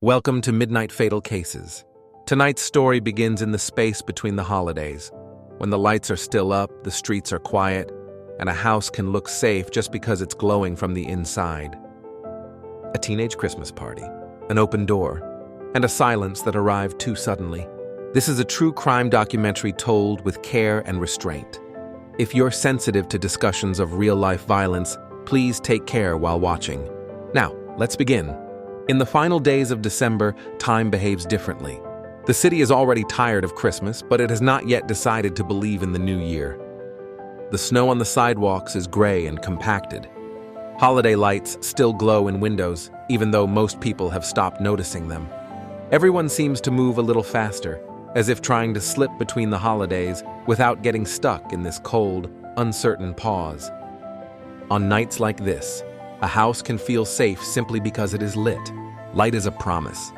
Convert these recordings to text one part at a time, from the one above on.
Welcome to Midnight Fatal Cases. Tonight's story begins in the space between the holidays, when the lights are still up, the streets are quiet, and a house can look safe just because it's glowing from the inside. A teenage Christmas party, an open door, and a silence that arrived too suddenly. This is a true crime documentary told with care and restraint. If you're sensitive to discussions of real-life violence, please take care while watching. Now, let's begin. In the final days of December, time behaves differently. The city is already tired of Christmas, but it has not yet decided to believe in the new year. The snow on the sidewalks is gray and compacted. Holiday lights still glow in windows, even though most people have stopped noticing them. Everyone seems to move a little faster, as if trying to slip between the holidays without getting stuck in this cold, uncertain pause. On nights like this, a house can feel safe simply because it is lit. Light is a promise,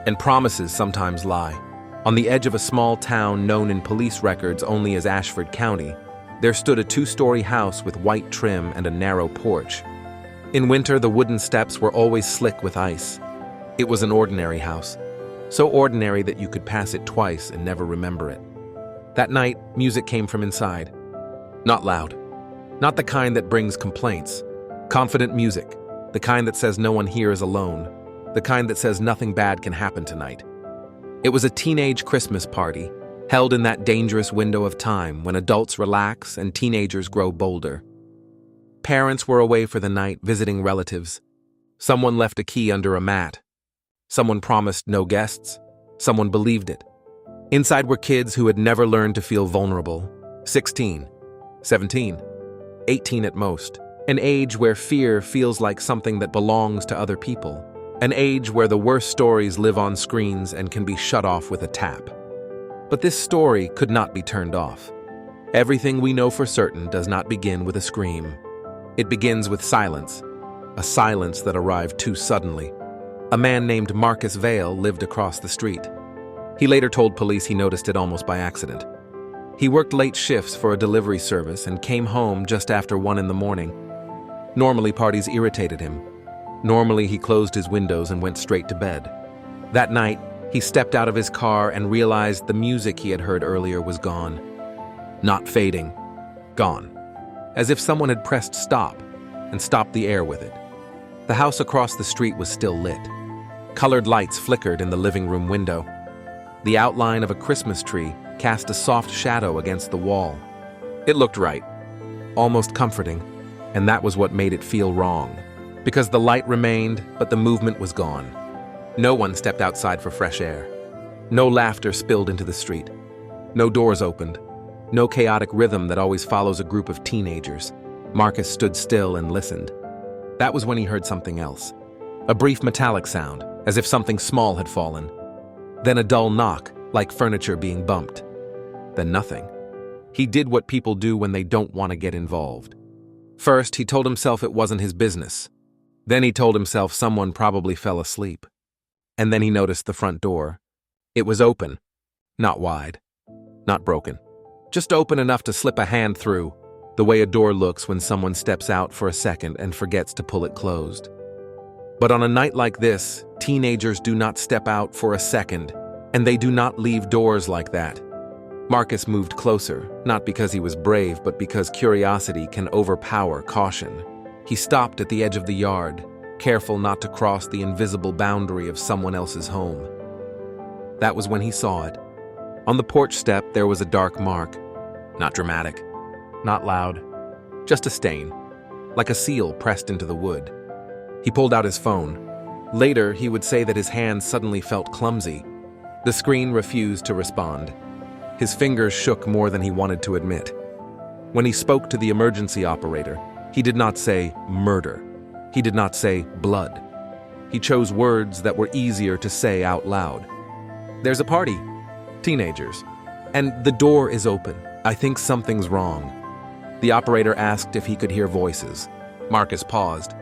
and promises sometimes lie. On the edge of a small town known in police records only as Ashford County, there stood a two-story house with white trim and a narrow porch. In winter, the wooden steps were always slick with ice. It was an ordinary house, so ordinary that you could pass it twice and never remember it. That night, music came from inside. Not loud. Not the kind that brings complaints. Confident music. The kind that says no one here is alone. The kind that says nothing bad can happen tonight. It was a teenage Christmas party, held in that dangerous window of time when adults relax and teenagers grow bolder. Parents were away for the night visiting relatives. Someone left a key under a mat. Someone promised no guests. Someone believed it. Inside were kids who had never learned to feel vulnerable. 16, 17, 18 at most. An age where fear feels like something that belongs to other people. An age where the worst stories live on screens and can be shut off with a tap. But this story could not be turned off. Everything we know for certain does not begin with a scream. It begins with silence, a silence that arrived too suddenly. A man named Marcus Vale lived across the street. He later told police he noticed it almost by accident. He worked late shifts for a delivery service and came home just after 1 in the morning. Normally, parties irritated him. Normally, he closed his windows and went straight to bed. That night, he stepped out of his car and realized the music he had heard earlier was gone. Not fading. Gone. As if someone had pressed stop and stopped the air with it. The house across the street was still lit. Colored lights flickered in the living room window. The outline of a Christmas tree cast a soft shadow against the wall. It looked right. Almost comforting. And that was what made it feel wrong. Because the light remained, but the movement was gone. No one stepped outside for fresh air. No laughter spilled into the street. No doors opened. No chaotic rhythm that always follows a group of teenagers. Marcus stood still and listened. That was when he heard something else. A brief metallic sound, as if something small had fallen. Then a dull knock, like furniture being bumped. Then nothing. He did what people do when they don't want to get involved. First, he told himself it wasn't his business. Then he told himself someone probably fell asleep. And then he noticed the front door. It was open. Not wide. Not broken. Just open enough to slip a hand through, the way a door looks when someone steps out for a second and forgets to pull it closed. But on a night like this, teenagers do not step out for a second, and they do not leave doors like that. Marcus moved closer, not because he was brave, but because curiosity can overpower caution. He stopped at the edge of the yard, careful not to cross the invisible boundary of someone else's home. That was when he saw it. On the porch step, there was a dark mark. Not dramatic, not loud, just a stain, like a seal pressed into the wood. He pulled out his phone. Later, he would say that his hands suddenly felt clumsy. The screen refused to respond. His fingers shook more than he wanted to admit. When he spoke to the emergency operator, he did not say murder. He did not say blood. He chose words that were easier to say out loud. There's a party. Teenagers. And the door is open. I think something's wrong. The operator asked if he could hear voices. Marcus paused.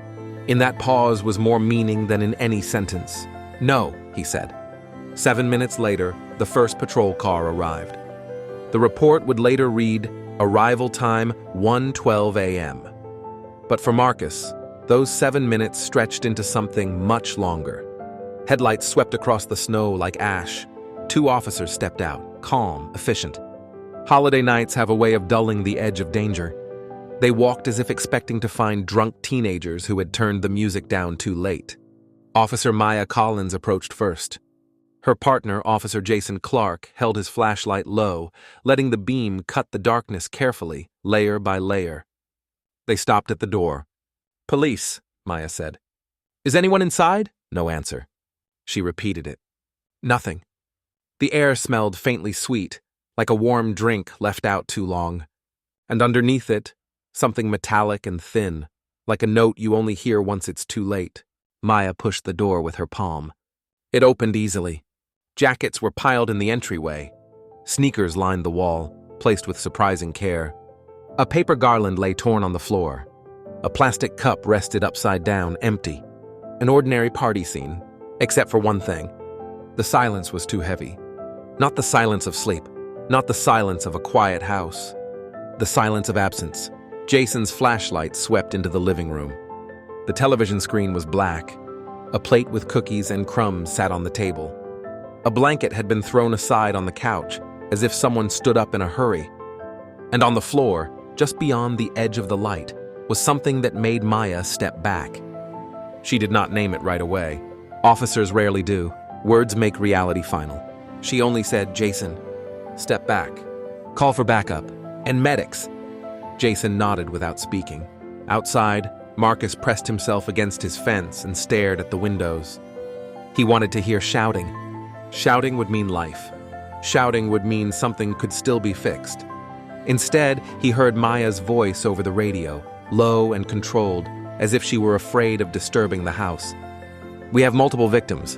In that pause was more meaning than in any sentence. No, he said. 7 minutes later, the first patrol car arrived. The report would later read, arrival time 1:12 a.m. But for Marcus, those 7 minutes stretched into something much longer. Headlights swept across the snow like ash. 2 officers stepped out, calm, efficient. Holiday nights have a way of dulling the edge of danger. They walked as if expecting to find drunk teenagers who had turned the music down too late. Officer Maya Collins approached first. Her partner, Officer Jason Clark, held his flashlight low, letting the beam cut the darkness carefully, layer by layer. They stopped at the door. "Police," Maya said. "Is anyone inside?" No answer. She repeated it. Nothing. The air smelled faintly sweet, like a warm drink left out too long. And underneath it, something metallic and thin, like a note you only hear once it's too late. Maya pushed the door with her palm. It opened easily. Jackets were piled in the entryway. Sneakers lined the wall, placed with surprising care. A paper garland lay torn on the floor. A plastic cup rested upside down, empty. An ordinary party scene, except for one thing. The silence was too heavy. Not the silence of sleep, not the silence of a quiet house. The silence of absence. Jason's flashlight swept into the living room. The television screen was black. A plate with cookies and crumbs sat on the table. A blanket had been thrown aside on the couch, as if someone stood up in a hurry. And on the floor, just beyond the edge of the light, was something that made Maya step back. She did not name it right away. Officers rarely do. Words make reality final. She only said, "Jason, step back. Call for backup. And medics." Jason nodded without speaking. Outside, Marcus pressed himself against his fence and stared at the windows. He wanted to hear shouting. Shouting would mean life. Shouting would mean something could still be fixed. Instead, he heard Maya's voice over the radio, low and controlled, as if she were afraid of disturbing the house. "We have multiple victims.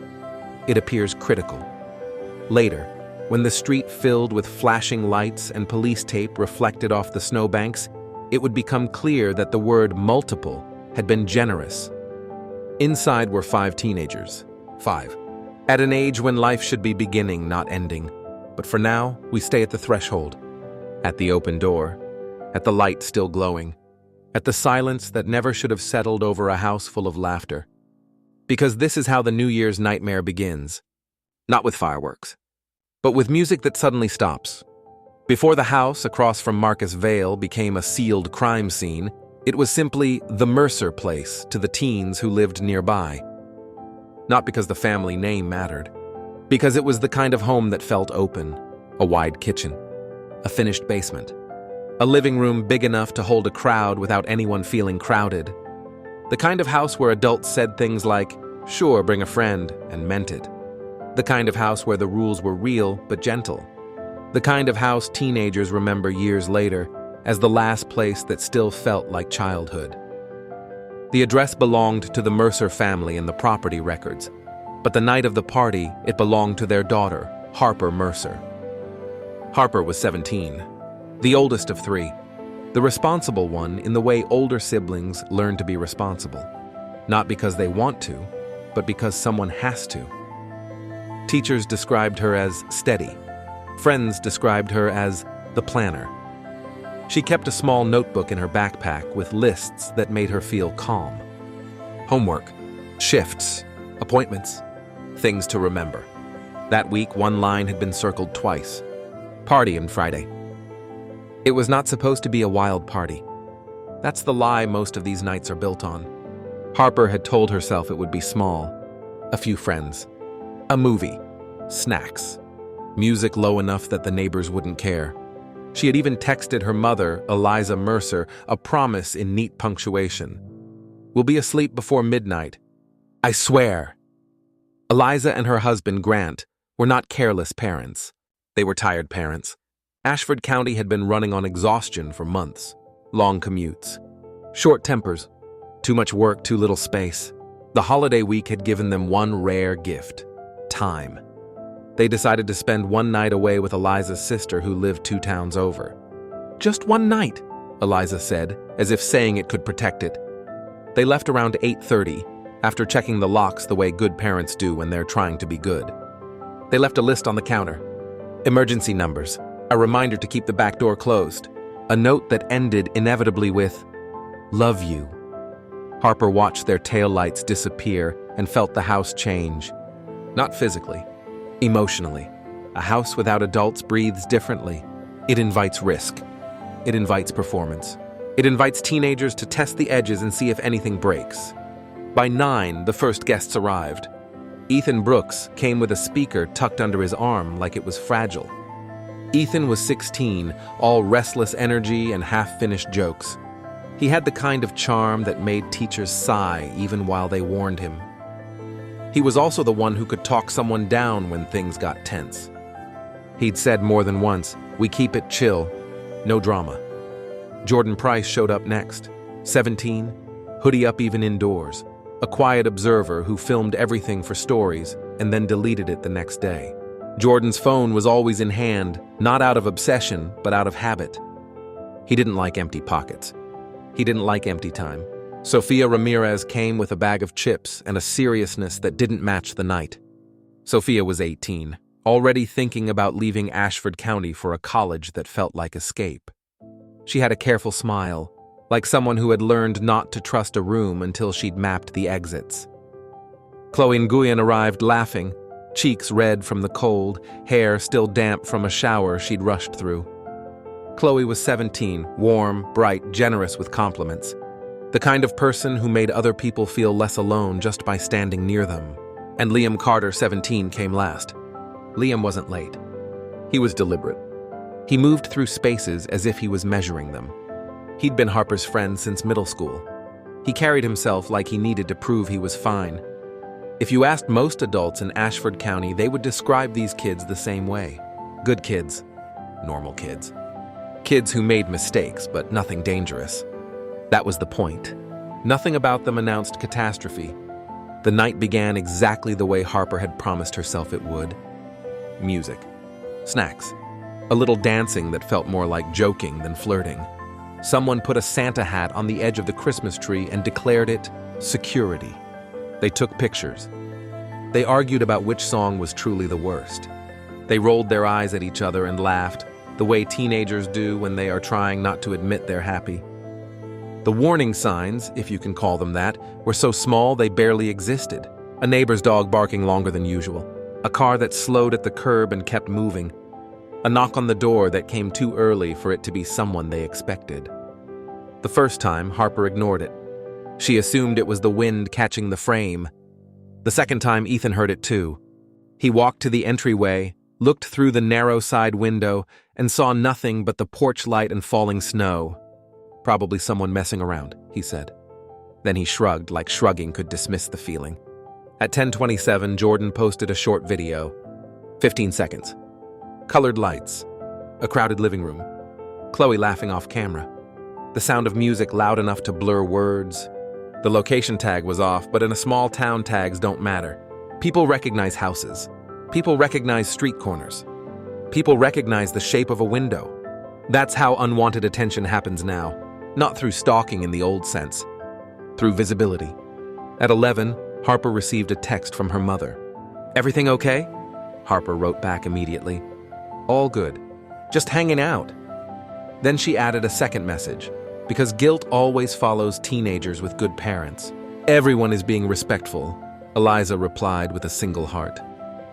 It appears critical." Later, when the street filled with flashing lights and police tape reflected off the snowbanks, it would become clear that the word multiple had been generous. Inside were 5 teenagers. 5. At an age when life should be beginning, not ending. But for now, we stay at the threshold. At the open door. At the light still glowing. At the silence that never should have settled over a house full of laughter. Because this is how the New Year's nightmare begins. Not with fireworks, but with music that suddenly stops. Before the house across from Marcus Vale became a sealed crime scene, it was simply the Mercer place to the teens who lived nearby. Not because the family name mattered, because it was the kind of home that felt open, a wide kitchen, a finished basement, a living room big enough to hold a crowd without anyone feeling crowded, the kind of house where adults said things like, "Sure, bring a friend," and meant it. The kind of house where the rules were real but gentle. The kind of house teenagers remember years later as the last place that still felt like childhood. The address belonged to the Mercer family in the property records, but the night of the party, it belonged to their daughter, Harper Mercer. Harper was 17, the oldest of 3, the responsible one in the way older siblings learn to be responsible. Not because they want to, but because someone has to. Teachers described her as steady. Friends described her as the planner. She kept a small notebook in her backpack with lists that made her feel calm. Homework, shifts, appointments, things to remember. That week, one line had been circled twice. Party on Friday. It was not supposed to be a wild party. That's the lie most of these nights are built on. Harper had told herself it would be small. A few friends. A movie. Snacks. Music low enough that the neighbors wouldn't care. She had even texted her mother, Eliza Mercer, a promise in neat punctuation. "We'll be asleep before midnight. I swear." Eliza and her husband, Grant, were not careless parents. They were tired parents. Ashford County had been running on exhaustion for months. Long commutes. Short tempers. Too much work, too little space. The holiday week had given them one rare gift. Time. They decided to spend one night away with Eliza's sister who lived 2 towns over. "Just one night," Eliza said, as if saying it could protect it. They left around 8:30, after checking the locks the way good parents do when they're trying to be good. They left a list on the counter. Emergency numbers, a reminder to keep the back door closed, a note that ended inevitably with, "Love you." Harper watched their taillights disappear and felt the house change. Not physically, emotionally. A house without adults breathes differently. It invites risk. It invites performance. It invites teenagers to test the edges and see if anything breaks. By 9, the first guests arrived. Ethan Brooks came with a speaker tucked under his arm like it was fragile. Ethan was 16, all restless energy and half-finished jokes. He had the kind of charm that made teachers sigh even while they warned him. He was also the one who could talk someone down when things got tense. He'd said more than once, "We keep it chill, no drama." Jordan Price showed up next. 17, hoodie up even indoors. A quiet observer who filmed everything for stories and then deleted it the next day. Jordan's phone was always in hand, not out of obsession, but out of habit. He didn't like empty pockets. He didn't like empty time. Sofia Ramirez came with a bag of chips and a seriousness that didn't match the night. Sofia was 18, already thinking about leaving Ashford County for a college that felt like escape. She had a careful smile, like someone who had learned not to trust a room until she'd mapped the exits. Chloe Nguyen arrived laughing, cheeks red from the cold, hair still damp from a shower she'd rushed through. Chloe was 17, warm, bright, generous with compliments. The kind of person who made other people feel less alone just by standing near them. And Liam Carter, 17, came last. Liam wasn't late. He was deliberate. He moved through spaces as if he was measuring them. He'd been Harper's friend since middle school. He carried himself like he needed to prove he was fine. If you asked most adults in Ashford County, they would describe these kids the same way. Good kids. Normal kids. Kids who made mistakes, but nothing dangerous. That was the point. Nothing about them announced catastrophe. The night began exactly the way Harper had promised herself it would. Music. Snacks. A little dancing that felt more like joking than flirting. Someone put a Santa hat on the edge of the Christmas tree and declared it security. They took pictures. They argued about which song was truly the worst. They rolled their eyes at each other and laughed, the way teenagers do when they are trying not to admit they're happy. The warning signs, if you can call them that, were so small they barely existed. A neighbor's dog barking longer than usual. A car that slowed at the curb and kept moving. A knock on the door that came too early for it to be someone they expected. The first time, Harper ignored it. She assumed it was the wind catching the frame. The second time, Ethan heard it too. He walked to the entryway, looked through the narrow side window, and saw nothing but the porch light and falling snow. Probably someone messing around, he said. Then he shrugged, like shrugging could dismiss the feeling. At 10:27, Jordan posted a short video. 15 seconds. Colored lights. A crowded living room. Chloe laughing off camera. The sound of music loud enough to blur words. The location tag was off, but in a small town tags don't matter. People recognize houses. People recognize street corners. People recognize the shape of a window. That's how unwanted attention happens now. Not through stalking in the old sense. Through visibility. At 11, Harper received a text from her mother. "Everything okay?" Harper wrote back immediately. "All good. Just hanging out." Then she added a second message, because guilt always follows teenagers with good parents. "Everyone is being respectful," Eliza replied with a single heart.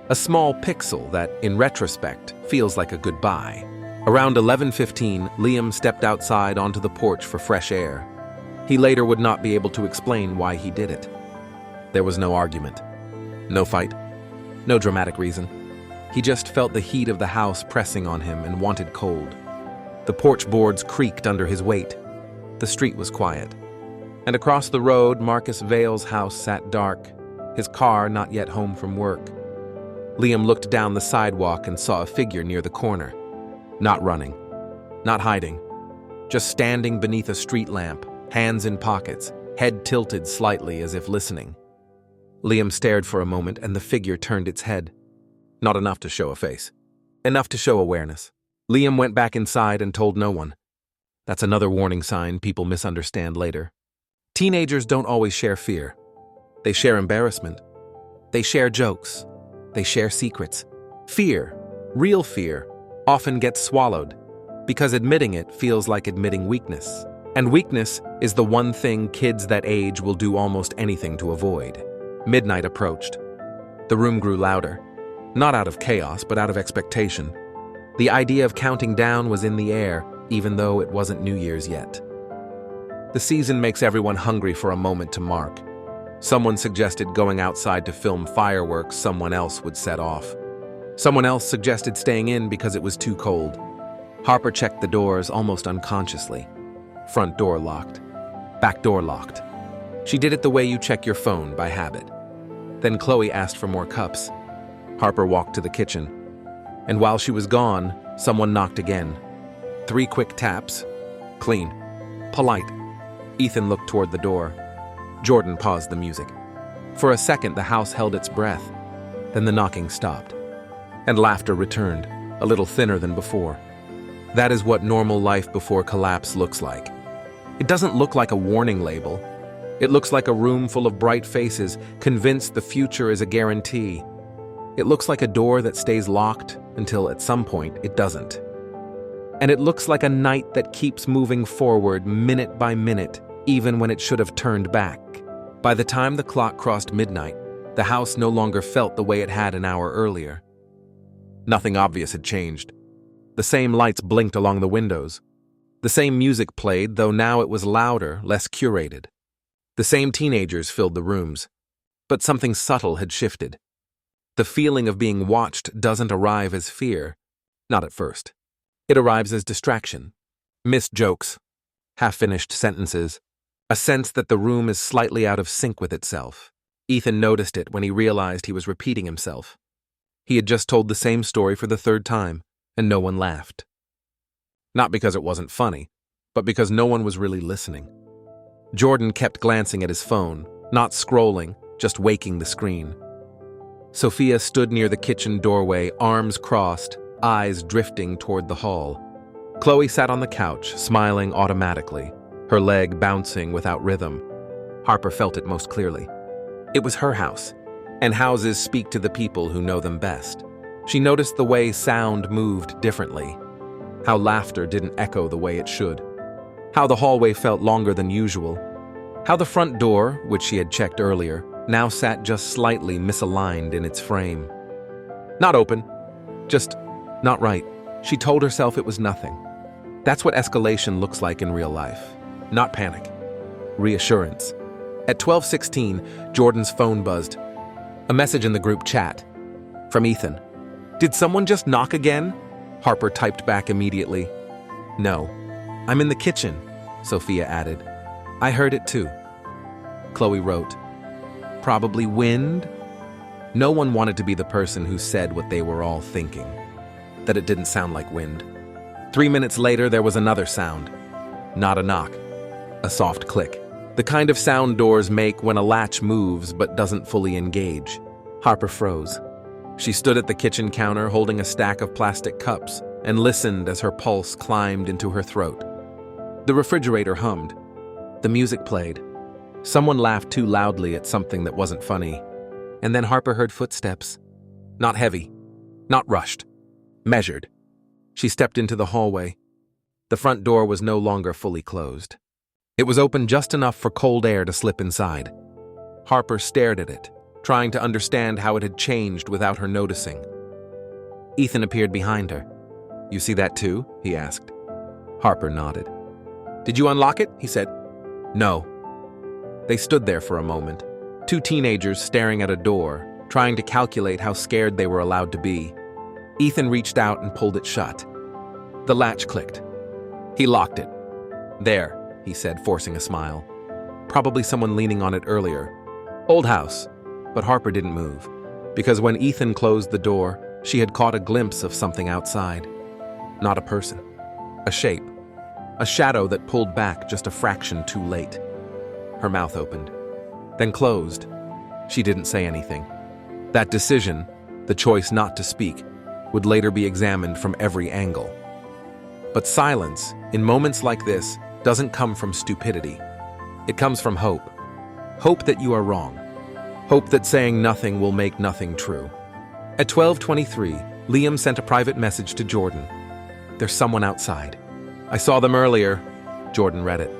A small pixel that, in retrospect, feels like a goodbye. Around 11:15, Liam stepped outside onto the porch for fresh air. He later would not be able to explain why he did it. There was no argument. No fight. No dramatic reason. He just felt the heat of the house pressing on him and wanted cold. The porch boards creaked under his weight. The street was quiet. And across the road, Marcus Vale's house sat dark, his car not yet home from work. Liam looked down the sidewalk and saw a figure near the corner. Not running. Not hiding. Just standing beneath a street lamp, hands in pockets, head tilted slightly as if listening. Liam stared for a moment and the figure turned its head. Not enough to show a face. Enough to show awareness. Liam went back inside and told no one. That's another warning sign people misunderstand later. Teenagers don't always share fear. They share embarrassment. They share jokes. They share secrets. Fear, real fear, often gets swallowed because admitting it feels like admitting weakness. And weakness is the one thing kids that age will do almost anything to avoid. Midnight approached. The room grew louder, not out of chaos, but out of expectation. The idea of counting down was in the air, even though it wasn't New Year's yet. The season makes everyone hungry for a moment to mark. Someone suggested going outside to film fireworks someone else would set off. Someone else suggested staying in because it was too cold. Harper checked the doors almost unconsciously. Front door locked. Back door locked. She did it the way you check your phone, by habit. Then Chloe asked for more cups. Harper walked to the kitchen. And while she was gone, someone knocked again. 3 quick taps. Clean. Polite. Ethan looked toward the door. Jordan paused the music. For a second, the house held its breath. Then the knocking stopped. And laughter returned, a little thinner than before. That is what normal life before collapse looks like. It doesn't look like a warning label. It looks like a room full of bright faces, convinced the future is a guarantee. It looks like a door that stays locked until at some point it doesn't. And it looks like a night that keeps moving forward minute by minute, even when it should have turned back. By the time the clock crossed midnight, the house no longer felt the way it had an hour earlier. Nothing obvious had changed. The same lights blinked along the windows. The same music played, though now it was louder, less curated. The same teenagers filled the rooms. But something subtle had shifted. The feeling of being watched doesn't arrive as fear, not at first. It arrives as distraction, missed jokes, half-finished sentences, a sense that the room is slightly out of sync with itself. Ethan noticed it when he realized he was repeating himself. He had just told the same story for the 3rd time, and no one laughed. Not because it wasn't funny, but because no one was really listening. Jordan kept glancing at his phone, not scrolling, just waking the screen. Sophia stood near the kitchen doorway, arms crossed, eyes drifting toward the hall. Chloe sat on the couch, smiling automatically, her leg bouncing without rhythm. Harper felt it most clearly. It was her house, and houses speak to the people who know them best. She noticed the way sound moved differently, how laughter didn't echo the way it should, how the hallway felt longer than usual, how the front door, which she had checked earlier, now sat just slightly misaligned in its frame. Not open, just not right. She told herself it was nothing. That's what escalation looks like in real life. Not panic. Reassurance. At 12:16, Jordan's phone buzzed. A message in the group chat. From Ethan. Did someone just knock again? Harper typed back immediately. No. I'm in the kitchen, Sophia added. I heard it too. Chloe wrote. Probably wind? No one wanted to be the person who said what they were all thinking. That it didn't sound like wind. 3 minutes later, there was another sound. Not a knock. A soft click. The kind of sound doors make when a latch moves but doesn't fully engage. Harper froze. She stood at the kitchen counter holding a stack of plastic cups and listened as her pulse climbed into her throat. The refrigerator hummed. The music played. Someone laughed too loudly at something that wasn't funny. And then Harper heard footsteps. Not heavy. Not rushed. Measured. She stepped into the hallway. The front door was no longer fully closed. It was open just enough for cold air to slip inside. Harper stared at it, trying to understand how it had changed without her noticing. Ethan appeared behind her. You see that too? He asked. Harper nodded. Did you unlock it? He said. No. They stood there for a moment, 2 teenagers staring at a door, trying to calculate how scared they were allowed to be. Ethan reached out and pulled it shut. The latch clicked. He locked it. There, he said, forcing a smile. Probably someone leaning on it earlier. Old house. But Harper didn't move, because when Ethan closed the door, she had caught a glimpse of something outside. Not a person. A shape. A shadow that pulled back just a fraction too late. Her mouth opened, then closed. She didn't say anything. That decision, the choice not to speak, would later be examined from every angle. But silence, in moments like this, doesn't come from stupidity. It comes from hope. Hope that you are wrong. Hope that saying nothing will make nothing true. At 12:23, Liam sent a private message to Jordan. There's someone outside. I saw them earlier. Jordan read it.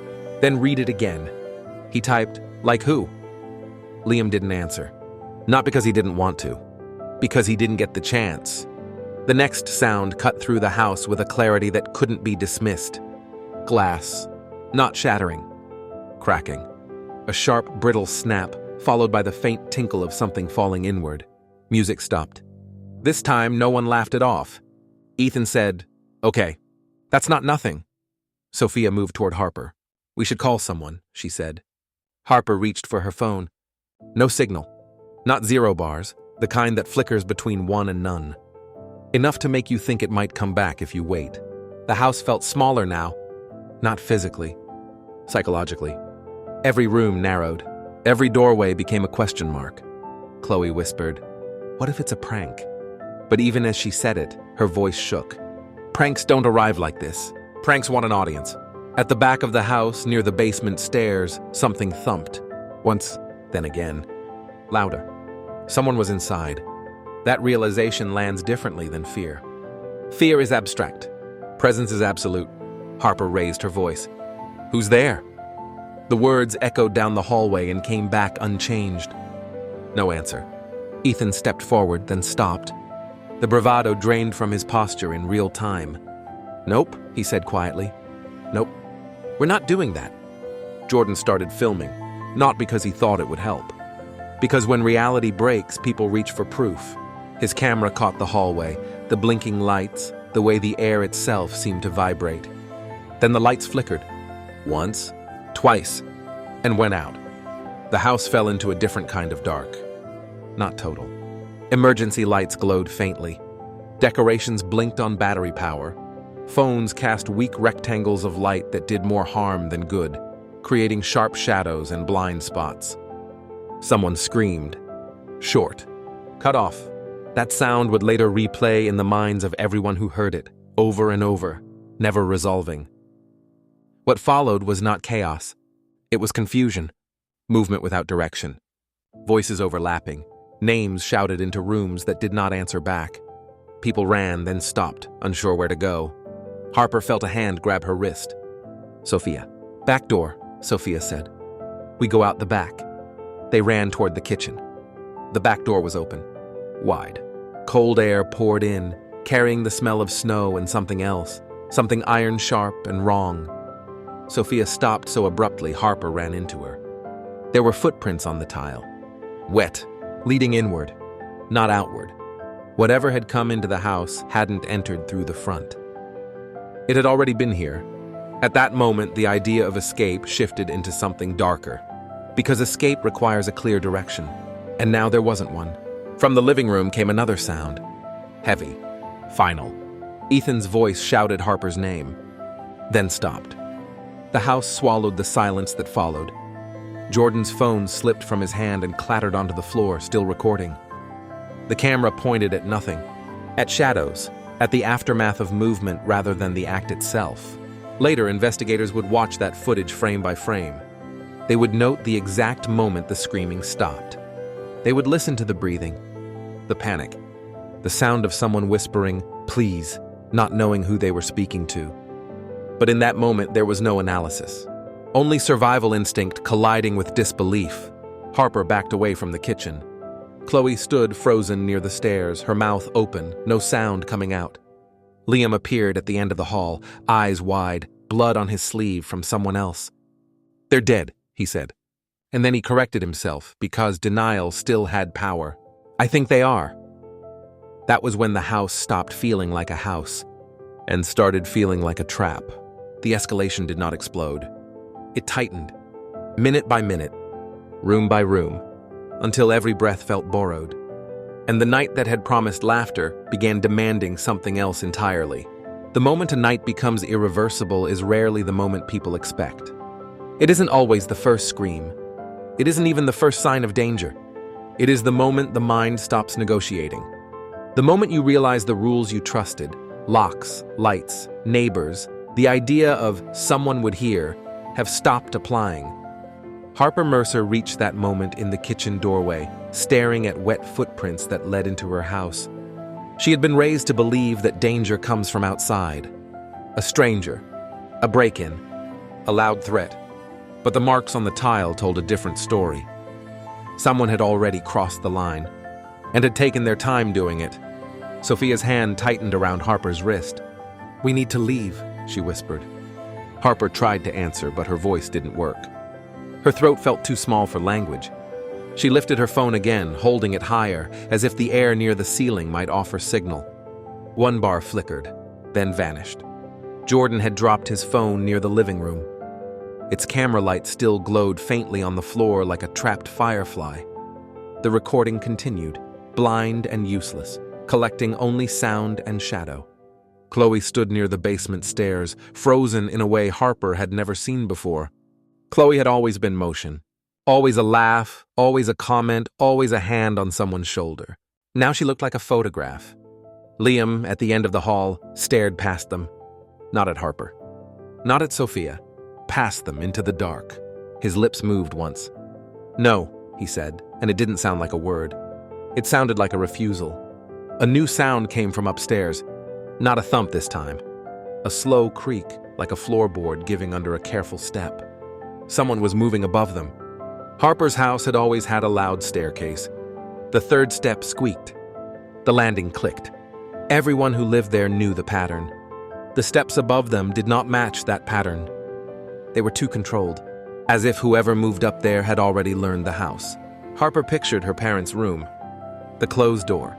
Then read it again. He typed, like who? Liam didn't answer. Not because he didn't want to, because he didn't get the chance. The next sound cut through the house with a clarity that couldn't be dismissed. Glass, not shattering, cracking. A sharp, brittle snap, followed by the faint tinkle of something falling inward. Music stopped. This time, no one laughed it off. Ethan said, "Okay, that's not nothing." Sophia moved toward Harper. "We should call someone," she said. Harper reached for her phone. No signal. Not 0 bars, the kind that flickers between 1 and none. Enough to make you think it might come back if you wait. The house felt smaller now. Not physically. Psychologically. Every room narrowed. Every doorway became a question mark. Chloe whispered, "What if it's a prank?" But even as she said it, her voice shook. Pranks don't arrive like this. Pranks want an audience. At the back of the house, near the basement stairs, something thumped. Once, then again. Louder. Someone was inside. That realization lands differently than fear. Fear is abstract. Presence is absolute. Harper raised her voice. "Who's there?" The words echoed down the hallway and came back unchanged. No answer. Ethan stepped forward, then stopped. The bravado drained from his posture in real time. "Nope," he said quietly. "Nope. We're not doing that." Jordan started filming, not because he thought it would help. Because when reality breaks, people reach for proof. His camera caught the hallway, the blinking lights, the way the air itself seemed to vibrate. Then the lights flickered. Once, twice, and went out. The house fell into a different kind of dark. Not total. Emergency lights glowed faintly. Decorations blinked on battery power. Phones cast weak rectangles of light that did more harm than good, creating sharp shadows and blind spots. Someone screamed. Short. Cut off. That sound would later replay in the minds of everyone who heard it, over and over, never resolving. What followed was not chaos. It was confusion. Movement without direction. Voices overlapping. Names shouted into rooms that did not answer back. People ran, then stopped, unsure where to go. Harper felt a hand grab her wrist. "Sophia." "Back door," Sophia said. "We go out the back." They ran toward the kitchen. The back door was open. Wide. Cold air poured in, carrying the smell of snow and something else, something iron-sharp and wrong. Sophia stopped so abruptly Harper ran into her. There were footprints on the tile. Wet, leading inward, not outward. Whatever had come into the house hadn't entered through the front. It had already been here. At that moment, the idea of escape shifted into something darker. Because escape requires a clear direction. And now there wasn't one. From the living room came another sound. Heavy. Final. Ethan's voice shouted Harper's name. Then stopped. The house swallowed the silence that followed. Jordan's phone slipped from his hand and clattered onto the floor, still recording. The camera pointed at nothing. At shadows. At the aftermath of movement rather than the act itself. Later, investigators would watch that footage frame by frame. They would note the exact moment the screaming stopped. They would listen to the breathing, the panic, the sound of someone whispering, "Please," not knowing who they were speaking to. But in that moment, there was no analysis. Only survival instinct colliding with disbelief. Harper backed away from the kitchen. Chloe stood frozen near the stairs, her mouth open, no sound coming out. Liam appeared at the end of the hall, eyes wide, blood on his sleeve from someone else. "They're dead," he said. And then he corrected himself, because denial still had power. "I think they are." That was when the house stopped feeling like a house and started feeling like a trap. The escalation did not explode. It tightened, minute by minute, room by room, until every breath felt borrowed. And the night that had promised laughter began demanding something else entirely. The moment a night becomes irreversible is rarely the moment people expect. It isn't always the first scream. It isn't even the first sign of danger. It is the moment the mind stops negotiating. The moment you realize the rules you trusted, locks, lights, neighbors, the idea of someone would hear, have stopped applying. Harper Mercer reached that moment in the kitchen doorway, staring at wet footprints that led into her house. She had been raised to believe that danger comes from outside. A stranger, a break-in, a loud threat. But the marks on the tile told a different story. Someone had already crossed the line, and had taken their time doing it. Sophia's hand tightened around Harper's wrist. "We need to leave," she whispered. Harper tried to answer, but her voice didn't work. Her throat felt too small for language. She lifted her phone again, holding it higher, as if the air near the ceiling might offer signal. One bar flickered, then vanished. Jordan had dropped his phone near the living room. Its camera light still glowed faintly on the floor like a trapped firefly. The recording continued, blind and useless, collecting only sound and shadow. Chloe stood near the basement stairs, frozen in a way Harper had never seen before. Chloe had always been motion. Always a laugh, always a comment, always a hand on someone's shoulder. Now she looked like a photograph. Liam, at the end of the hall, stared past them. Not at Harper. Not at Sophia. Past them into the dark. His lips moved once. "No," he said, and it didn't sound like a word. It sounded like a refusal. A new sound came from upstairs. Not a thump this time. A slow creak, like a floorboard giving under a careful step. Someone was moving above them. Harper's house had always had a loud staircase. The third step squeaked. The landing clicked. Everyone who lived there knew the pattern. The steps above them did not match that pattern. They were too controlled, as if whoever moved up there had already learned the house. Harper pictured her parents' room. The closed door.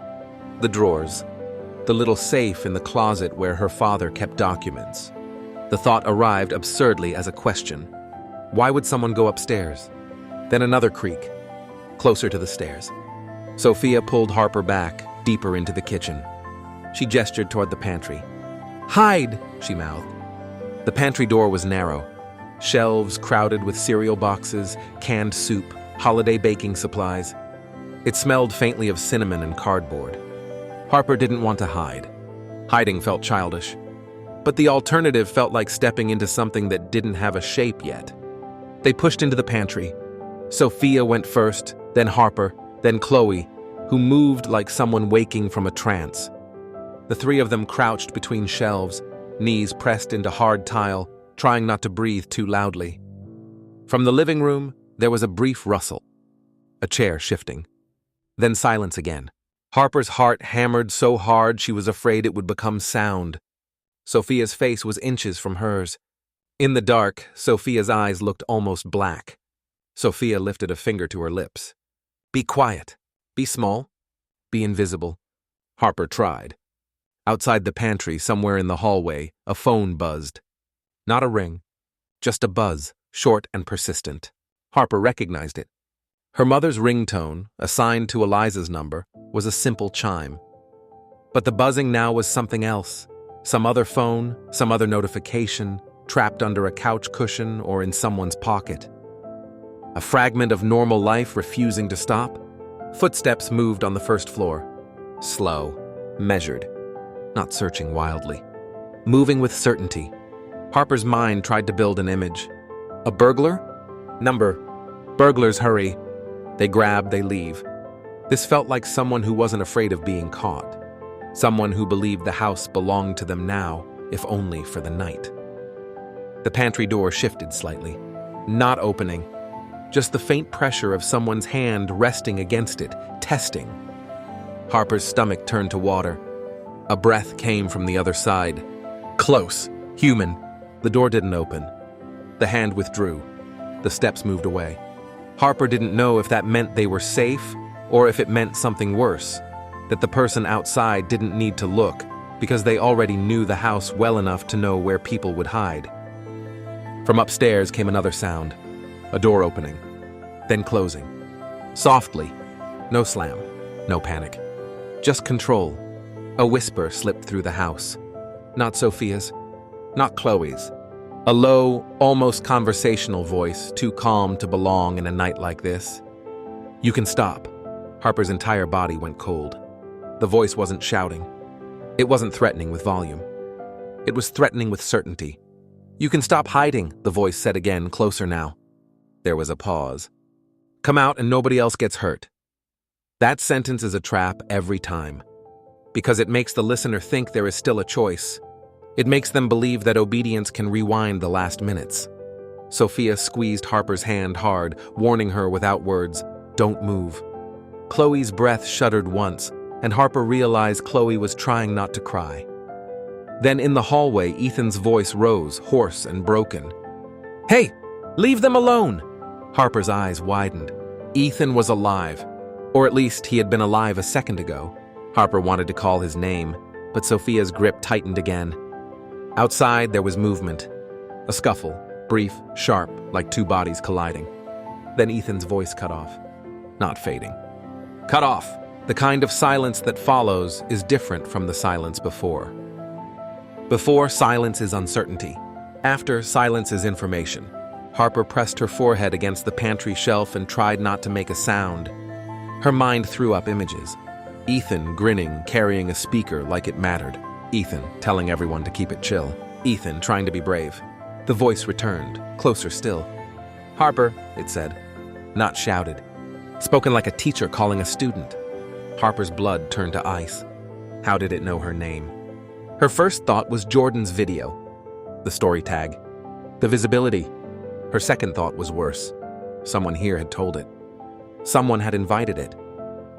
The drawers. The little safe in the closet where her father kept documents. The thought arrived absurdly as a question. Why would someone go upstairs? Then another creak, closer to the stairs. Sophia pulled Harper back, deeper into the kitchen. She gestured toward the pantry. "Hide!" she mouthed. The pantry door was narrow. Shelves crowded with cereal boxes, canned soup, holiday baking supplies. It smelled faintly of cinnamon and cardboard. Harper didn't want to hide. Hiding felt childish. But the alternative felt like stepping into something that didn't have a shape yet. They pushed into the pantry. Sophia went first, then Harper, then Chloe, who moved like someone waking from a trance. The three of them crouched between shelves, knees pressed into hard tile, trying not to breathe too loudly. From the living room, there was a brief rustle. A chair shifting. Then silence again. Harper's heart hammered so hard she was afraid it would become sound. Sophia's face was inches from hers. In the dark, Sophia's eyes looked almost black. Sophia lifted a finger to her lips. "Be quiet. Be small. Be invisible." Harper tried. Outside the pantry, somewhere in the hallway, a phone buzzed. Not a ring, just a buzz, short and persistent. Harper recognized it. Her mother's ringtone, assigned to Eliza's number, was a simple chime. But the buzzing now was something else. Some other phone, some other notification, trapped under a couch cushion or in someone's pocket. A fragment of normal life refusing to stop. Footsteps moved on the first floor. Slow, measured, not searching wildly. Moving with certainty. Harper's mind tried to build an image. A burglar? Number. Burglars hurry. They grab, they leave. This felt like someone who wasn't afraid of being caught. Someone who believed the house belonged to them now, if only for the night. The pantry door shifted slightly. Not opening. Just the faint pressure of someone's hand resting against it, testing. Harper's stomach turned to water. A breath came from the other side. Close. Human. The door didn't open. The hand withdrew. The steps moved away. Harper didn't know if that meant they were safe or if it meant something worse, that the person outside didn't need to look because they already knew the house well enough to know where people would hide. From upstairs came another sound, a door opening, then closing. Softly. No slam, no panic. Just control. A whisper slipped through the house. Not Sophia's, not Chloe's. A low, almost conversational voice, too calm to belong in a night like this. "You can stop." Harper's entire body went cold. The voice wasn't shouting. It wasn't threatening with volume. It was threatening with certainty. "You can stop hiding," the voice said again, closer now. There was a pause. "Come out and nobody else gets hurt." That sentence is a trap every time, because it makes the listener think there is still a choice. It makes them believe that obedience can rewind the last minutes. Sophia squeezed Harper's hand hard, warning her without words, "Don't move." Chloe's breath shuddered once, and Harper realized Chloe was trying not to cry. Then in the hallway, Ethan's voice rose, hoarse and broken. "Hey, leave them alone!" Harper's eyes widened. Ethan was alive, or at least he had been alive a second ago. Harper wanted to call his name, but Sophia's grip tightened again. Outside, there was movement. A scuffle, brief, sharp, like two bodies colliding. Then Ethan's voice cut off. Not fading. Cut off. The kind of silence that follows is different from the silence before. Before, silence is uncertainty. After, silence is information. Harper pressed her forehead against the pantry shelf and tried not to make a sound. Her mind threw up images. Ethan grinning, carrying a speaker like it mattered. Ethan telling everyone to keep it chill. Ethan trying to be brave. The voice returned, closer still. "Harper," it said. Not shouted. Spoken like a teacher calling a student. Harper's blood turned to ice. How did it know her name? Her first thought was Jordan's video. The story tag. The visibility. Her second thought was worse. Someone here had told it. Someone had invited it.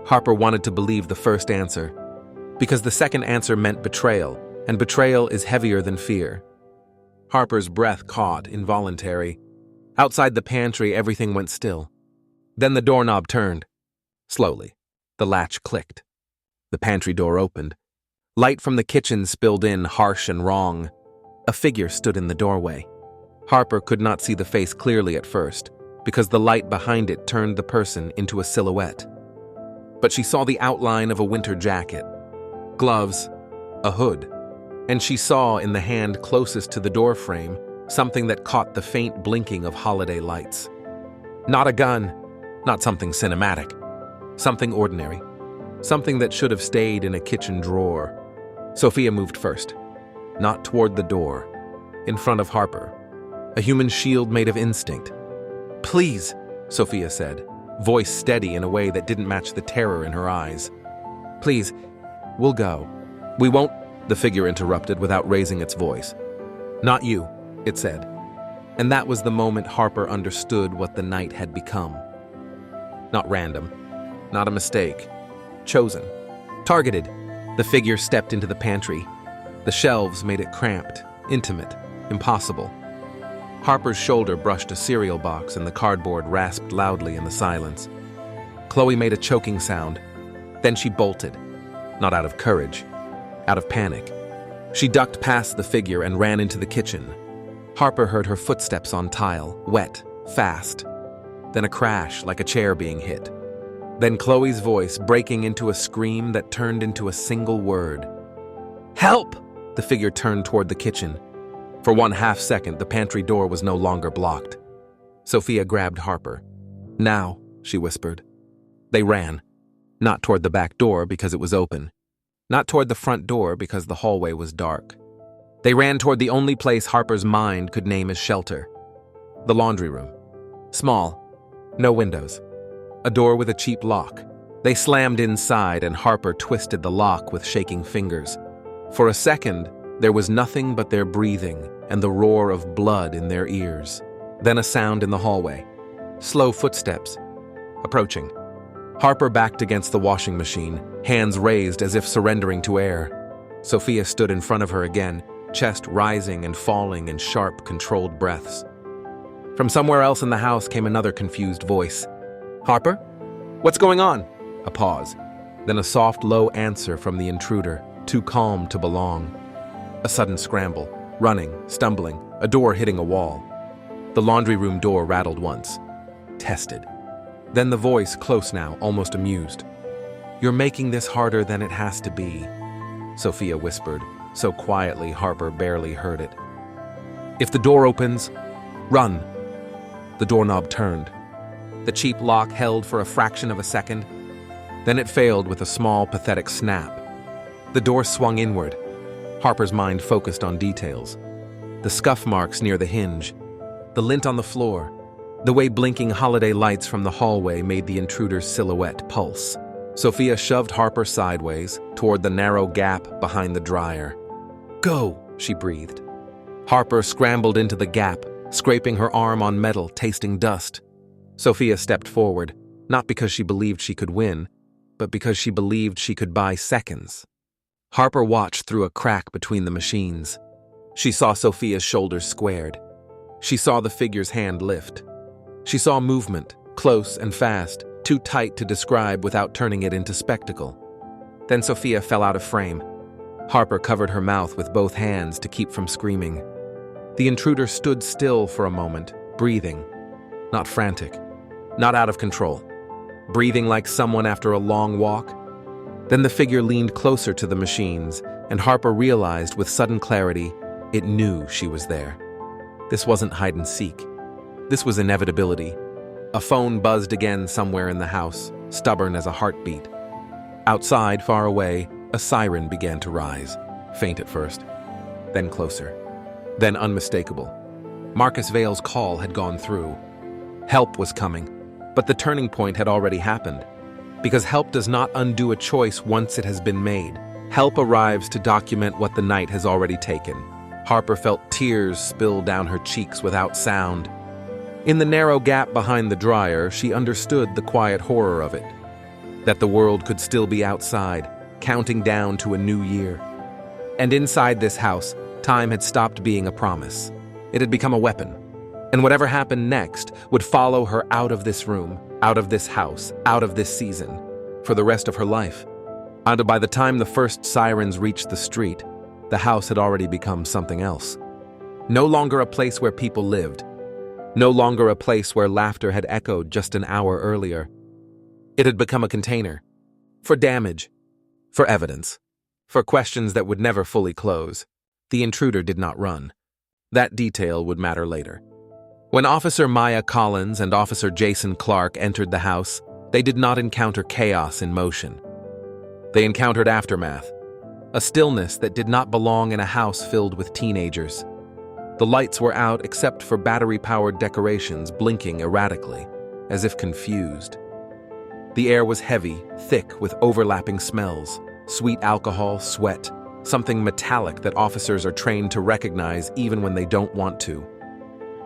Harper wanted to believe the first answer, because the second answer meant betrayal, and betrayal is heavier than fear. Harper's breath caught, involuntary. Outside the pantry, everything went still. Then the doorknob turned. Slowly. The latch clicked. The pantry door opened. Light from the kitchen spilled in, harsh and wrong. A figure stood in the doorway. Harper could not see the face clearly at first, because the light behind it turned the person into a silhouette. But she saw the outline of a winter jacket, gloves, a hood, and she saw in the hand closest to the doorframe something that caught the faint blinking of holiday lights. Not a gun, not something cinematic, something ordinary, something that should have stayed in a kitchen drawer. Sophia moved first, not toward the door, in front of Harper, a human shield made of instinct. "Please," Sophia said, voice steady in a way that didn't match the terror in her eyes. "Please, we'll go. We won't," the figure interrupted without raising its voice. "Not you," it said. And that was the moment Harper understood what the night had become. Not random, not a mistake. Chosen. Targeted. The figure stepped into the pantry. The shelves made it cramped, intimate, impossible. Harper's shoulder brushed a cereal box and the cardboard rasped loudly in the silence. Chloe made a choking sound. Then she bolted. Not out of courage, out of panic. She ducked past the figure and ran into the kitchen. Harper heard her footsteps on tile, wet, fast. Then a crash like a chair being hit. Then Chloe's voice breaking into a scream that turned into a single word. "Help!" The figure turned toward the kitchen. For 1/2 second, the pantry door was no longer blocked. Sophia grabbed Harper. "Now," she whispered. They ran. Not toward the back door because it was open. Not toward the front door because the hallway was dark. They ran toward the only place Harper's mind could name as shelter. The laundry room. Small. No windows. A door with a cheap lock. They slammed inside and Harper twisted the lock with shaking fingers. For a second, there was nothing but their breathing and the roar of blood in their ears. Then a sound in the hallway. Slow footsteps. Approaching. Harper backed against the washing machine, hands raised as if surrendering to air. Sophia stood in front of her again, chest rising and falling in sharp, controlled breaths. From somewhere else in the house came another confused voice. "Harper? What's going on?" A pause. Then a soft, low answer from the intruder, too calm to belong. A sudden scramble, running, stumbling, a door hitting a wall. The laundry room door rattled once. Tested. Then the voice, close now, almost amused. "You're making this harder than it has to be," Sophia whispered, so quietly Harper barely heard it. "If the door opens, run." The doorknob turned. The cheap lock held for a fraction of a second. Then it failed with a small, pathetic snap. The door swung inward. Harper's mind focused on details. The scuff marks near the hinge. The lint on the floor. The way blinking holiday lights from the hallway made the intruder's silhouette pulse. Sophia shoved Harper sideways, toward the narrow gap behind the dryer. "Go," she breathed. Harper scrambled into the gap, scraping her arm on metal, tasting dust. Sophia stepped forward. Not because she believed she could win, but because she believed she could buy seconds. Harper watched through a crack between the machines. She saw Sophia's shoulders squared. She saw the figure's hand lift. She saw movement, close and fast, too tight to describe without turning it into spectacle. Then Sophia fell out of frame. Harper covered her mouth with both hands to keep from screaming. The intruder stood still for a moment, breathing. Not frantic, not out of control. Breathing like someone after a long walk. Then the figure leaned closer to the machines, and Harper realized with sudden clarity it knew she was there. This wasn't hide and seek. This was inevitability. A phone buzzed again somewhere in the house, stubborn as a heartbeat. Outside, far away, a siren began to rise, faint at first, then closer, then unmistakable. Marcus Vale's call had gone through. Help was coming, but the turning point had already happened. Because help does not undo a choice once it has been made. Help arrives to document what the night has already taken. Harper felt tears spill down her cheeks without sound. In the narrow gap behind the dryer, she understood the quiet horror of it. That the world could still be outside, counting down to a new year. And inside this house, time had stopped being a promise. It had become a weapon. And whatever happened next would follow her out of this room, out of this house, out of this season, for the rest of her life. And by the time the first sirens reached the street, the house had already become something else. No longer a place where people lived. No longer a place where laughter had echoed just an hour earlier. It had become a container. For damage. For evidence. For questions that would never fully close. The intruder did not run. That detail would matter later. When Officer Maya Collins and Officer Jason Clark entered the house, they did not encounter chaos in motion. They encountered aftermath, a stillness that did not belong in a house filled with teenagers. The lights were out except for battery-powered decorations blinking erratically, as if confused. The air was heavy, thick with overlapping smells, sweet alcohol, sweat, something metallic that officers are trained to recognize even when they don't want to.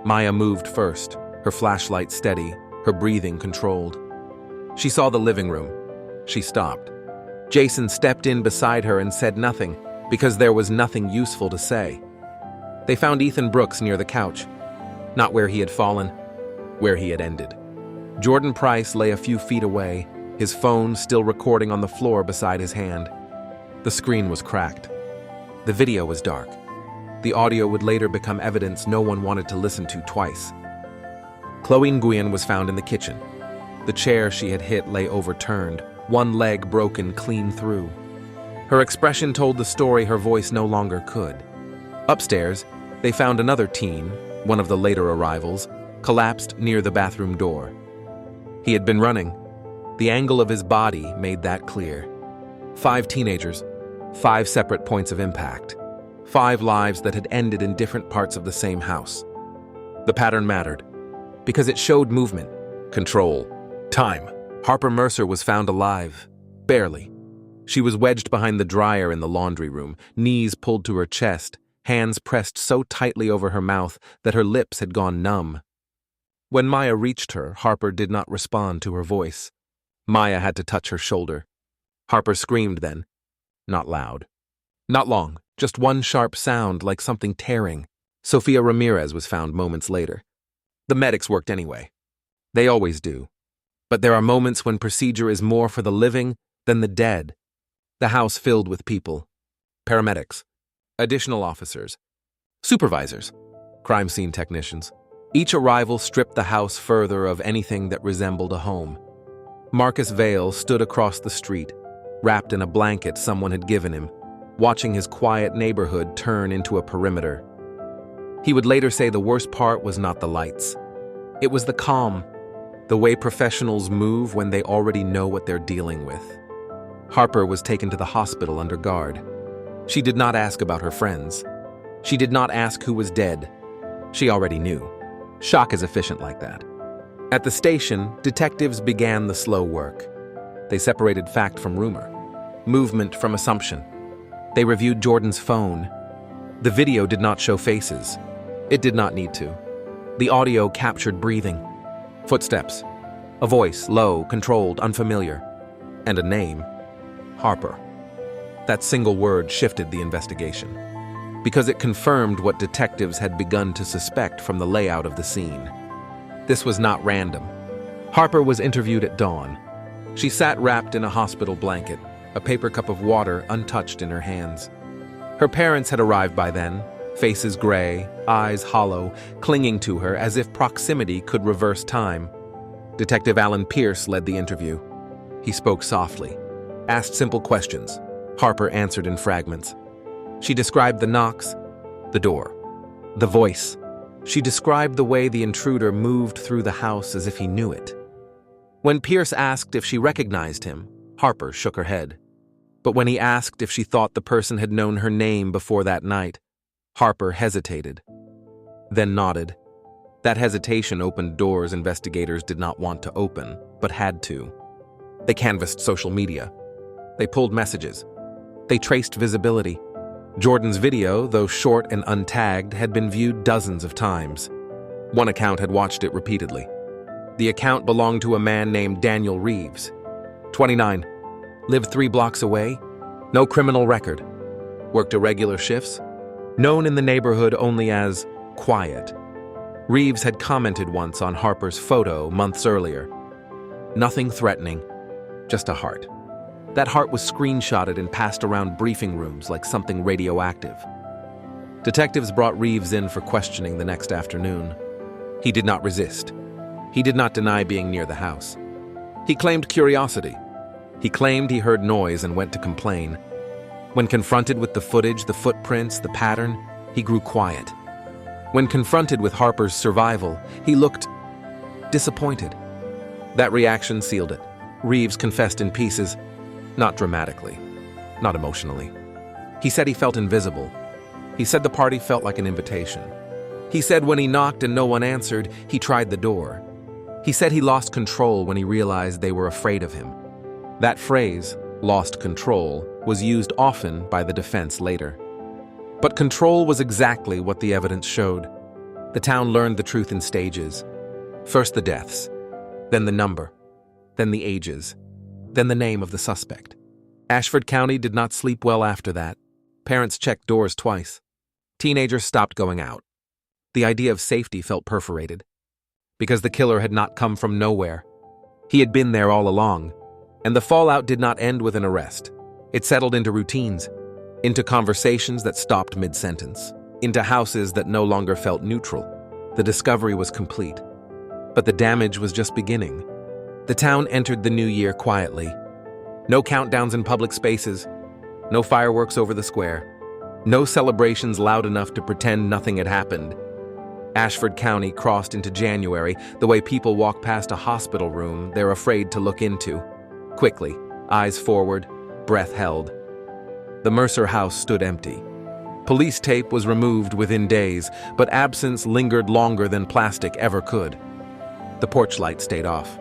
Maya moved first, her flashlight steady, her breathing controlled. She saw the living room. She stopped. Jason stepped in beside her and said nothing, because there was nothing useful to say. They found Ethan Brooks near the couch. Not where he had fallen, where he had ended. Jordan Price lay a few feet away, his phone still recording on the floor beside his hand. The screen was cracked. The video was dark. The audio would later become evidence no one wanted to listen to twice. Chloe Nguyen was found in the kitchen. The chair she had hit lay overturned, one leg broken clean through. Her expression told the story her voice no longer could. Upstairs, they found another teen, one of the later arrivals, collapsed near the bathroom door. He had been running. The angle of his body made that clear. 5 teenagers, 5 separate points of impact. 5 lives that had ended in different parts of the same house. The pattern mattered, because it showed movement, control, time. Harper Mercer was found alive, barely. She was wedged behind the dryer in the laundry room, knees pulled to her chest, hands pressed so tightly over her mouth that her lips had gone numb. When Maya reached her, Harper did not respond to her voice. Maya had to touch her shoulder. Harper screamed then, not loud. Not long. Just one sharp sound like something tearing. Sofia Ramirez was found moments later. The medics worked anyway. They always do. But there are moments when procedure is more for the living than the dead. The house filled with people. Paramedics. Additional officers. Supervisors. Crime scene technicians. Each arrival stripped the house further of anything that resembled a home. Marcus Vale stood across the street, wrapped in a blanket someone had given him, watching his quiet neighborhood turn into a perimeter. He would later say the worst part was not the lights. It was the calm, the way professionals move when they already know what they're dealing with. Harper was taken to the hospital under guard. She did not ask about her friends. She did not ask who was dead. She already knew. Shock is efficient like that. At the station, detectives began the slow work. They separated fact from rumor, movement from assumption. They reviewed Jordan's phone. The video did not show faces. It did not need to. The audio captured breathing, footsteps, A voice, low, controlled, unfamiliar. And a name, Harper. That single word shifted the investigation, because it confirmed what detectives had begun to suspect from the layout of the scene. This was not random. Harper was interviewed at dawn. She sat wrapped in a hospital blanket, a paper cup of water untouched in her hands. Her parents had arrived by then, faces gray, eyes hollow, clinging to her as if proximity could reverse time. Detective Alan Pierce led the interview. He spoke softly, asked simple questions. Harper answered in fragments. She described the knocks, the door, the voice. She described the way the intruder moved through the house as if he knew it. When Pierce asked if she recognized him, Harper shook her head. But when he asked if she thought the person had known her name before that night, Harper hesitated, then nodded. That hesitation opened doors investigators did not want to open, but had to. They canvassed social media. They pulled messages. They traced visibility. Jordan's video, though short and untagged, had been viewed dozens of times. One account had watched it repeatedly. The account belonged to a man named Daniel Reeves, 29, lived 3 blocks away, no criminal record, worked irregular shifts, known in the neighborhood only as quiet. Reeves had commented once on Harper's photo months earlier. Nothing threatening, just a heart. That heart was screenshotted and passed around briefing rooms like something radioactive. Detectives brought Reeves in for questioning the next afternoon. He did not resist. He did not deny being near the house. He claimed curiosity. He claimed he heard noise and went to complain. When confronted with the footage, the footprints, the pattern, he grew quiet. When confronted with Harper's survival, he looked disappointed. That reaction sealed it. Reeves confessed in pieces, not dramatically, not emotionally. He said he felt invisible. He said the party felt like an invitation. He said when he knocked and no one answered, he tried the door. He said he lost control when he realized they were afraid of him. That phrase, lost control, was used often by the defense later. But control was exactly what the evidence showed. The town learned the truth in stages. First the deaths, then the number, then the ages, then the name of the suspect. Ashford County did not sleep well after that. Parents checked doors twice. Teenagers stopped going out. The idea of safety felt perforated. Because the killer had not come from nowhere. He had been there all along. And the fallout did not end with an arrest. It settled into routines, into conversations that stopped mid-sentence, into houses that no longer felt neutral. The discovery was complete. But the damage was just beginning. The town entered the new year quietly. No countdowns in public spaces, no fireworks over the square, no celebrations loud enough to pretend nothing had happened. Ashford County crossed into January the way people walk past a hospital room they're afraid to look into. Quickly, eyes forward, breath held. The Mercer house stood empty. Police tape was removed within days, but absence lingered longer than plastic ever could. The porch light stayed off.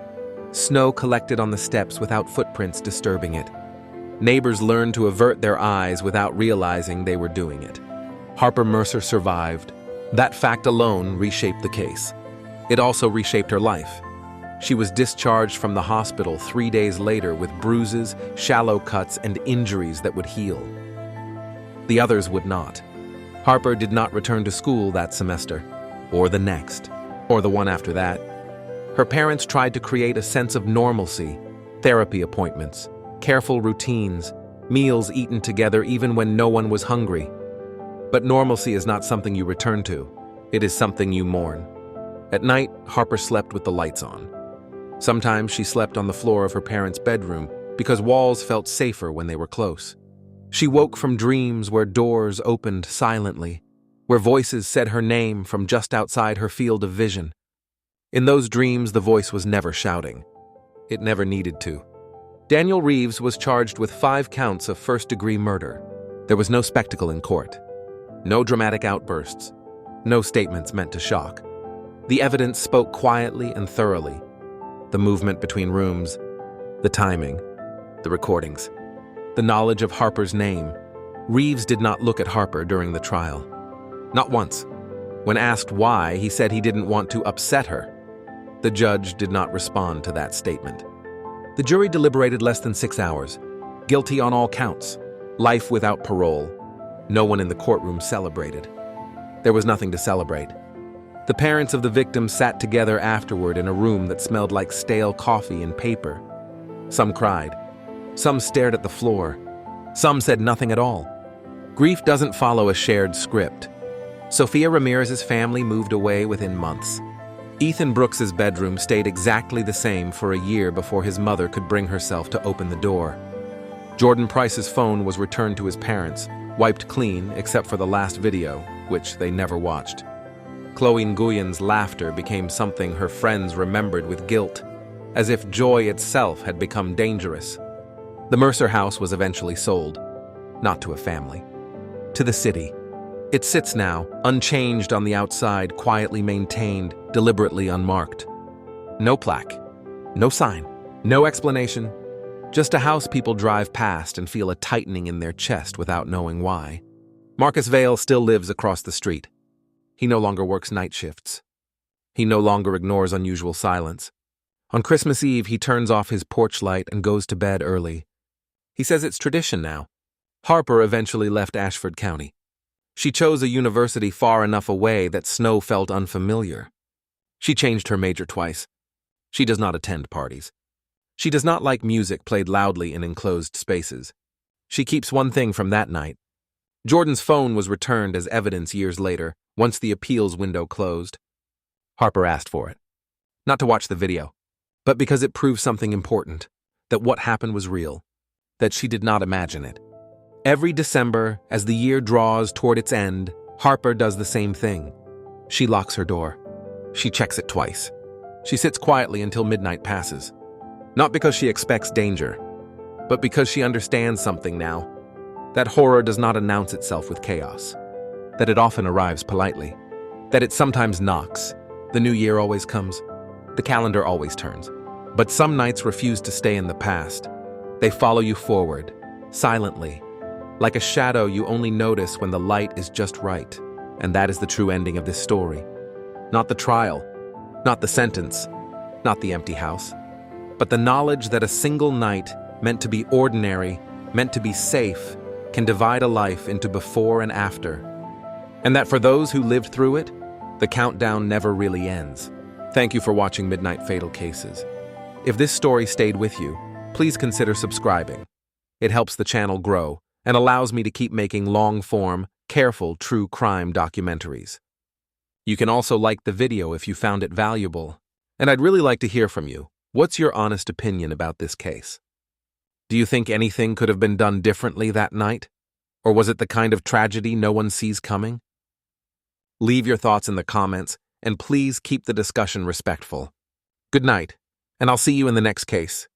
Snow collected on the steps without footprints disturbing it. Neighbors learned to avert their eyes without realizing they were doing it. Harper Mercer survived. That fact alone reshaped the case. It also reshaped her life. She was discharged from the hospital 3 days later with bruises, shallow cuts, and injuries that would heal. The others would not. Harper did not return to school that semester, or the next, or the one after that. Her parents tried to create a sense of normalcy, therapy appointments, careful routines, meals eaten together even when no one was hungry. But normalcy is not something you return to. It is something you mourn. At night, Harper slept with the lights on. Sometimes she slept on the floor of her parents' bedroom because walls felt safer when they were close. She woke from dreams where doors opened silently, where voices said her name from just outside her field of vision. In those dreams, the voice was never shouting. It never needed to. Daniel Reeves was charged with 5 counts of first-degree murder. There was no spectacle in court. No dramatic outbursts. No statements meant to shock. The evidence spoke quietly and thoroughly. The movement between rooms, the timing, the recordings, the knowledge of Harper's name. Reeves did not look at Harper during the trial. Not once. When asked why, he said he didn't want to upset her. The judge did not respond to that statement. The jury deliberated less than 6 hours. Guilty on all counts. Life without parole. No one in the courtroom celebrated. There was nothing to celebrate. The parents of the victims sat together afterward in a room that smelled like stale coffee and paper. Some cried. Some stared at the floor. Some said nothing at all. Grief doesn't follow a shared script. Sofia Ramirez's family moved away within months. Ethan Brooks's bedroom stayed exactly the same for a year before his mother could bring herself to open the door. Jordan Price's phone was returned to his parents, wiped clean except for the last video, which they never watched. Chloe Nguyen's laughter became something her friends remembered with guilt, as if joy itself had become dangerous. The Mercer house was eventually sold, not to a family, to the city. It sits now, unchanged on the outside, quietly maintained, deliberately unmarked. No plaque, no sign, no explanation. Just a house people drive past and feel a tightening in their chest without knowing why. Marcus Vale still lives across the street. He no longer works night shifts. He no longer ignores unusual silence. On Christmas Eve, he turns off his porch light and goes to bed early. He says it's tradition now. Harper eventually left Ashford County. She chose a university far enough away that snow felt unfamiliar. She changed her major twice. She does not attend parties. She does not like music played loudly in enclosed spaces. She keeps one thing from that night. Jordan's phone was returned as evidence years later, once the appeals window closed. Harper asked for it. Not to watch the video, but because it proved something important, that what happened was real, that she did not imagine it. Every December, as the year draws toward its end, Harper does the same thing. She locks her door. She checks it twice. She sits quietly until midnight passes. Not because she expects danger, but because she understands something now. That horror does not announce itself with chaos. That it often arrives politely. That it sometimes knocks. The new year always comes. The calendar always turns. But some nights refuse to stay in the past. They follow you forward, silently. Like a shadow you only notice when the light is just right. And that is the true ending of this story. Not the trial, not the sentence, not the empty house, but the knowledge that a single night, meant to be ordinary, meant to be safe, can divide a life into before and after. And that for those who lived through it, the countdown never really ends. Thank you for watching Midnight Fatal Cases. If this story stayed with you, please consider subscribing. It helps the channel grow and allows me to keep making long-form, careful true crime documentaries. You can also like the video if you found it valuable, and I'd really like to hear from you. What's your honest opinion about this case? Do you think anything could have been done differently that night? Or was it the kind of tragedy no one sees coming? Leave your thoughts in the comments, and please keep the discussion respectful. Good night, and I'll see you in the next case.